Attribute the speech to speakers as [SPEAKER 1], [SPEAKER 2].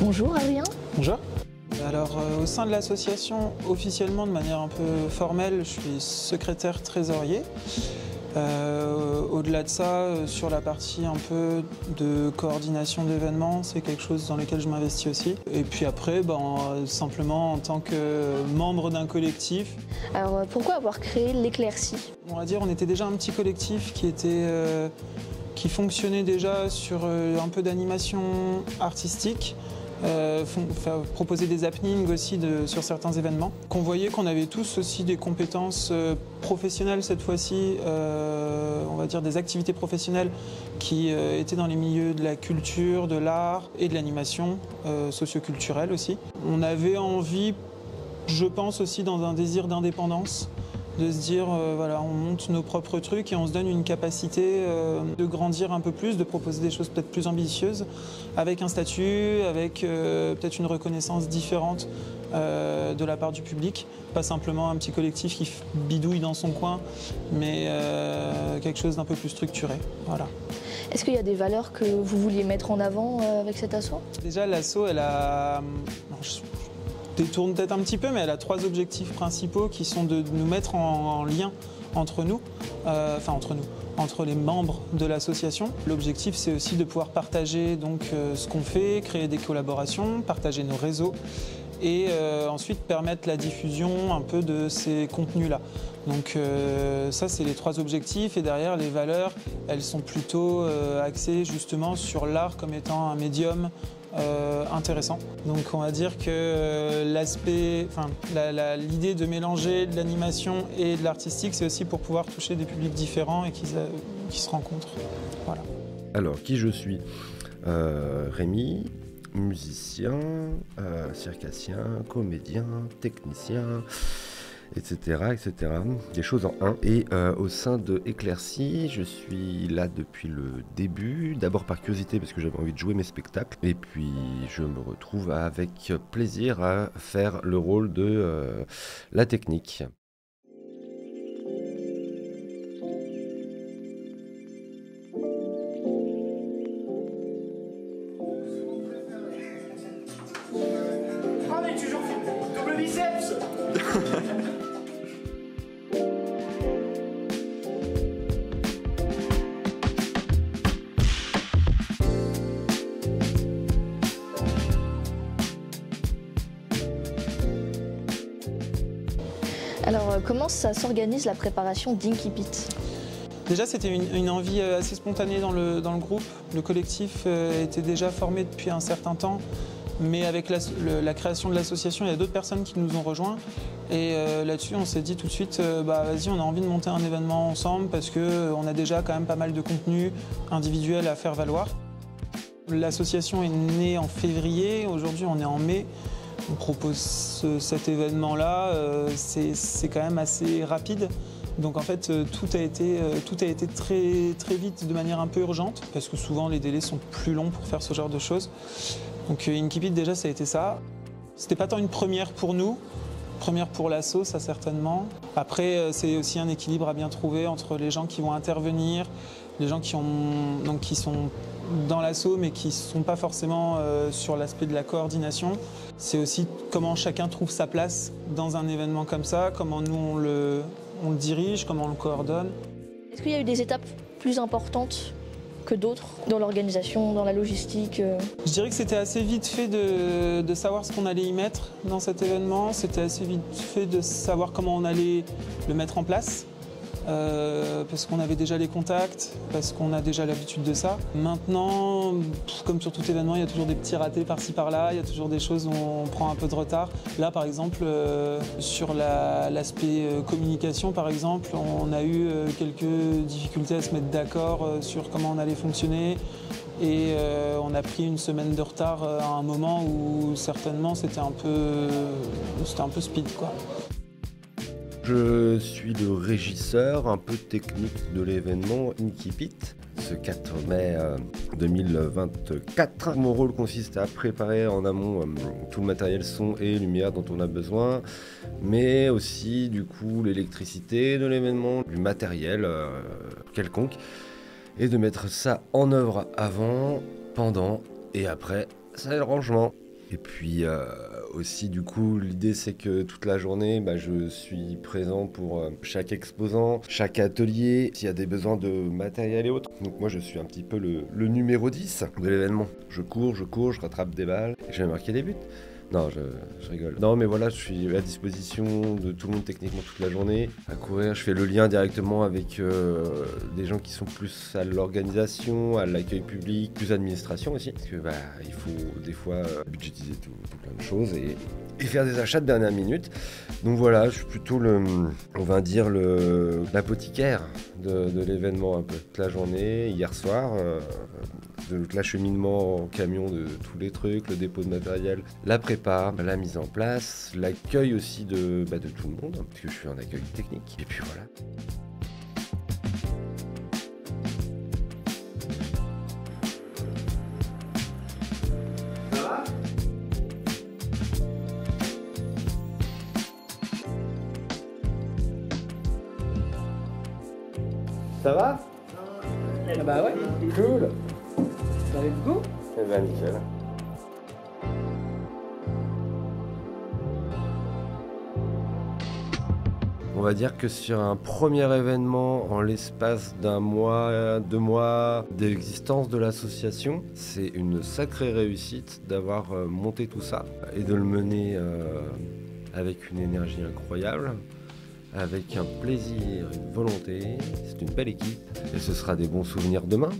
[SPEAKER 1] Bonjour Adrien.
[SPEAKER 2] Bonjour. Alors au sein de l'association, officiellement de manière un peu formelle, je suis secrétaire trésorier. Au-delà de ça, sur la partie un peu de coordination d'événements, c'est quelque chose dans lequel je m'investis aussi. Et puis après, simplement en tant que membre d'un collectif.
[SPEAKER 1] Alors pourquoi avoir créé l'Éclaircie?
[SPEAKER 2] On va dire on était déjà un petit collectif qui fonctionnait déjà sur un peu d'animation artistique. Proposer des happenings aussi sur certains événements. Qu'on voyait qu'on avait tous aussi des compétences professionnelles cette fois-ci, on va dire des activités professionnelles qui étaient dans les milieux de la culture, de l'art et de l'animation socioculturelle aussi. On avait envie, je pense aussi dans un désir d'indépendance, de se dire, voilà, on monte nos propres trucs et on se donne une capacité de grandir un peu plus, de proposer des choses peut-être plus ambitieuses, avec un statut, avec peut-être une reconnaissance différente de la part du public. Pas simplement un petit collectif qui bidouille dans son coin, mais quelque chose d'un peu plus structuré. Voilà.
[SPEAKER 1] Est-ce qu'il y a des valeurs que vous vouliez mettre en avant avec cet asso?
[SPEAKER 2] Déjà, l'asso, elle a... je détourne peut-être un petit peu, mais elle a 3 objectifs principaux qui sont de nous mettre en lien entre nous, entre les membres de l'association. L'objectif, c'est aussi de pouvoir partager donc, ce qu'on fait, créer des collaborations, partager nos réseaux et ensuite permettre la diffusion un peu de ces contenus-là. Donc ça, c'est les 3 objectifs et derrière, les valeurs, elles sont plutôt axées justement sur l'art comme étant un médium intéressant. Donc on va dire que l'idée de mélanger de l'animation et de l'artistique, c'est aussi pour pouvoir toucher des publics différents et qui se rencontrent. Voilà.
[SPEAKER 3] Alors, qui je suis Rémi, musicien, circassien, comédien, technicien, etc. Des choses en un. Et au sein de Éclaircie, je suis là depuis le début, d'abord par curiosité parce que j'avais envie de jouer mes spectacles, et puis je me retrouve avec plaisir à faire le rôle de la technique.
[SPEAKER 4] Allez, toujours double biceps.
[SPEAKER 1] Alors comment ça s'organise la préparation d'Inky Pit?
[SPEAKER 2] Déjà, c'était une envie assez spontanée dans le groupe. Le collectif était déjà formé depuis un certain temps, mais avec la création de l'association, il y a d'autres personnes qui nous ont rejoints. Et là-dessus, on s'est dit tout de suite, vas-y, on a envie de monter un événement ensemble parce qu'on a déjà quand même pas mal de contenu individuel à faire valoir. L'association est née en février, aujourd'hui on est en mai. On propose cet événement-là, c'est quand même assez rapide. Donc en fait, tout a été très, très vite de manière un peu urgente, parce que souvent les délais sont plus longs pour faire ce genre de choses. Donc Inky Pit, déjà, ça a été ça. C'était pas tant une première pour nous, première pour l'asso, ça certainement. Après, c'est aussi un équilibre à bien trouver entre les gens qui vont intervenir, les gens qui sont dans l'asso mais qui ne sont pas forcément sur l'aspect de la coordination. C'est aussi comment chacun trouve sa place dans un événement comme ça, comment nous on le dirige, comment on le coordonne.
[SPEAKER 1] Est-ce qu'il y a eu des étapes plus importantes que d'autres dans l'organisation, dans la logistique?
[SPEAKER 2] Je dirais que c'était assez vite fait de savoir ce qu'on allait y mettre dans cet événement. C'était assez vite fait de savoir comment on allait le mettre en place. Parce qu'on avait déjà les contacts, parce qu'on a déjà l'habitude de ça. Maintenant, comme sur tout événement, il y a toujours des petits ratés par-ci par-là, il y a toujours des choses où on prend un peu de retard. Là, par exemple, sur l'aspect communication, par exemple, on a eu quelques difficultés à se mettre d'accord sur comment on allait fonctionner. Et on a pris une semaine de retard à un moment où certainement c'était un peu speed, quoi.
[SPEAKER 3] Je suis le régisseur un peu technique de l'événement Inky Pit, ce 4 mai 2024. Mon rôle consiste à préparer en amont tout le matériel son et lumière dont on a besoin, mais aussi du coup l'électricité de l'événement, du matériel quelconque, et de mettre ça en œuvre avant, pendant et après, c'est le rangement. Et puis aussi, du coup, l'idée c'est que toute la journée, je suis présent pour chaque exposant, chaque atelier, s'il y a des besoins de matériel et autres. Donc moi, je suis un petit peu le numéro 10 de l'événement. Je cours, je rattrape des balles, et je vais marquer des buts. Non, je rigole. Non, mais voilà, je suis à disposition de tout le monde techniquement toute la journée. À courir, je fais le lien directement avec des gens qui sont plus à l'organisation, à l'accueil public, plus administration aussi. Parce que il faut des fois budgétiser tout plein de choses et faire des achats de dernière minute. Donc voilà, je suis plutôt on va dire l'apothicaire de l'événement un peu toute la journée. Hier soir, de l'acheminement en camion de tous les trucs, le dépôt de matériel, la prépa, la mise en place, l'accueil aussi de tout le monde, parce que je suis en accueil technique. Et puis voilà. Ça va?
[SPEAKER 5] Ah bah ouais, cool. Vous avez le goût?
[SPEAKER 3] Eh ben nickel. On va dire que sur un premier événement, en l'espace d'un mois, 2 mois d'existence de l'association, c'est une sacrée réussite d'avoir monté tout ça et de le mener avec une énergie incroyable, avec un plaisir, une volonté. C'est une belle équipe et ce sera des bons souvenirs demain.